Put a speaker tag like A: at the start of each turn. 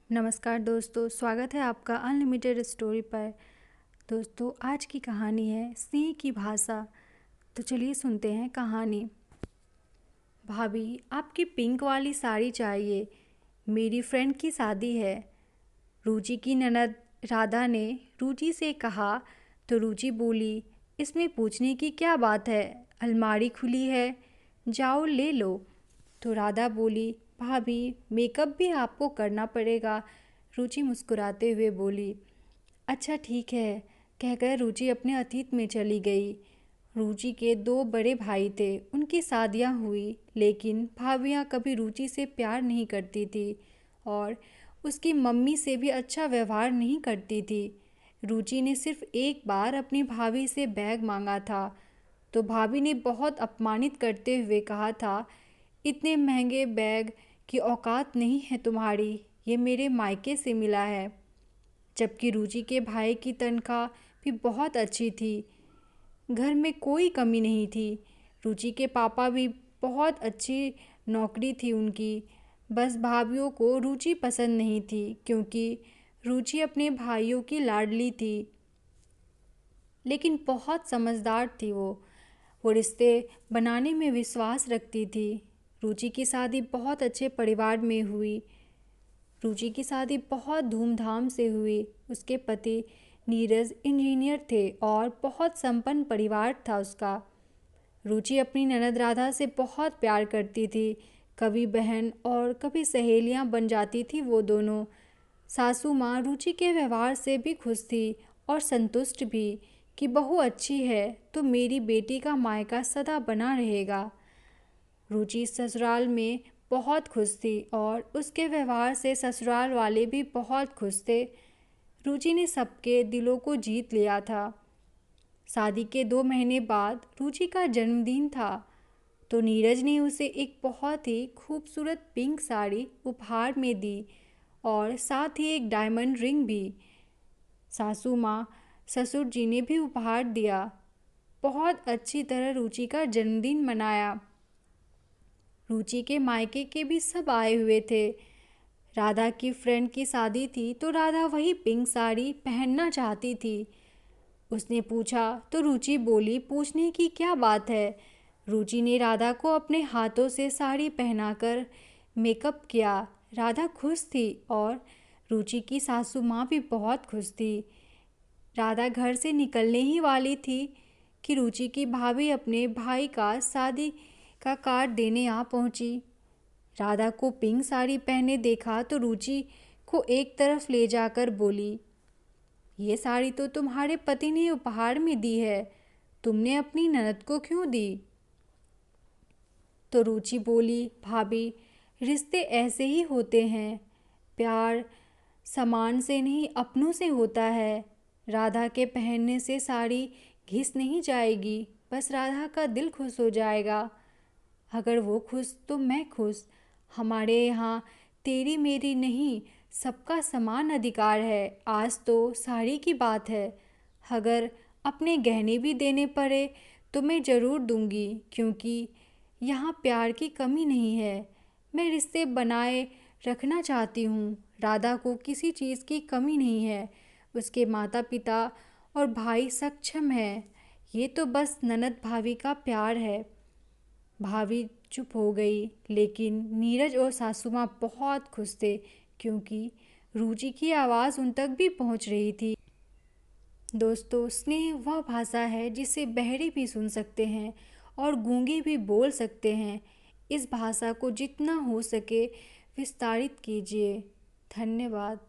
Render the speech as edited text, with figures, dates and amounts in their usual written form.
A: नमस्कार दोस्तों, स्वागत है आपका अनलिमिटेड स्टोरी पर। दोस्तों, आज की कहानी है स्नेह की भाषा। तो चलिए सुनते हैं कहानी। भाभी, आपकी पिंक वाली साड़ी चाहिए, मेरी फ्रेंड की शादी है। रुचि की ननद राधा ने रुचि से कहा तो रुचि बोली, इसमें पूछने की क्या बात है, अलमारी खुली है, जाओ ले लो। तो राधा बोली, भाभी मेकअप भी आपको करना पड़ेगा। रुचि मुस्कुराते हुए बोली, अच्छा ठीक है, कहकर रुचि अपने अतीत में चली गई। रुचि के दो बड़े भाई थे, उनकी शादियां हुई, लेकिन भाभियां कभी रुचि से प्यार नहीं करती थी और उसकी मम्मी से भी अच्छा व्यवहार नहीं करती थी। रुचि ने सिर्फ एक बार अपनी भाभी से बैग मांगा था तो भाभी ने बहुत अपमानित करते हुए कहा था, इतने महंगे बैग की औकात नहीं है तुम्हारी, ये मेरे मायके से मिला है। जबकि रुचि के भाई की तनख्वाह भी बहुत अच्छी थी, घर में कोई कमी नहीं थी। रुचि के पापा भी बहुत अच्छी नौकरी थी उनकी। बस भाभीयों को रुचि पसंद नहीं थी क्योंकि रुचि अपने भाइयों की लाडली थी, लेकिन बहुत समझदार थी वो रिश्ते बनाने में विश्वास रखती थी। रुचि की शादी बहुत अच्छे परिवार में हुई। रुचि की शादी बहुत धूमधाम से हुई। उसके पति नीरज इंजीनियर थे और बहुत संपन्न परिवार था उसका। रुचि अपनी ननद राधा से बहुत प्यार करती थी। कभी बहन और कभी सहेलियां बन जाती थी वो दोनों। सासू माँ रुचि के व्यवहार से भी खुश थी और संतुष्ट भी कि बहू अच्छी है तो मेरी बेटी का मायका सदा बना रहेगा। रुचि ससुराल में बहुत खुश थी और उसके व्यवहार से ससुराल वाले भी बहुत खुश थे। रुचि ने सबके दिलों को जीत लिया था। शादी के 2 महीने बाद रुचि का जन्मदिन था तो नीरज ने उसे एक बहुत ही खूबसूरत पिंक साड़ी उपहार में दी और साथ ही एक डायमंड रिंग भी। सासू माँ ससुर जी ने भी उपहार दिया। बहुत अच्छी तरह रुचि का जन्मदिन मनाया। रुचि के मायके के भी सब आए हुए थे। राधा की फ्रेंड की शादी थी तो राधा वही पिंक साड़ी पहनना चाहती थी। उसने पूछा तो रुचि बोली, पूछने की क्या बात है। रुचि ने राधा को अपने हाथों से साड़ी पहनाकर मेकअप किया। राधा खुश थी और रुचि की सासू माँ भी बहुत खुश थी। राधा घर से निकलने ही वाली थी कि रुचि की भाभी अपने भाई का शादी का कार्ड देने आ पहुंची। राधा को पिंक साड़ी पहने देखा तो रुचि को एक तरफ ले जाकर बोली, ये साड़ी तो तुम्हारे पति ने उपहार में दी है, तुमने अपनी ननद को क्यों दी। तो रुचि बोली, भाभी रिश्ते ऐसे ही होते हैं, प्यार सामान से नहीं अपनों से होता है। राधा के पहनने से साड़ी घिस नहीं जाएगी, बस राधा का दिल खुश हो जाएगा। अगर वो खुश तो मैं खुश। हमारे यहाँ तेरी मेरी नहीं, सबका समान अधिकार है। आज तो साड़ी की बात है, अगर अपने गहने भी देने पड़े तो मैं ज़रूर दूंगी, क्योंकि यहाँ प्यार की कमी नहीं है। मैं रिश्ते बनाए रखना चाहती हूँ। राधा को किसी चीज़ की कमी नहीं है। उसके माता पिता और भाई सक्षम है। ये तो बस ननद भाभी का प्यार है। भाभी चुप हो गई, लेकिन नीरज और सासू माँ बहुत खुश थे क्योंकि रुचि की आवाज़ उन तक भी पहुँच रही थी। दोस्तों, स्नेह वह भाषा है जिसे बहरे भी सुन सकते हैं और गूंगे भी बोल सकते हैं। इस भाषा को जितना हो सके विस्तारित कीजिए। धन्यवाद।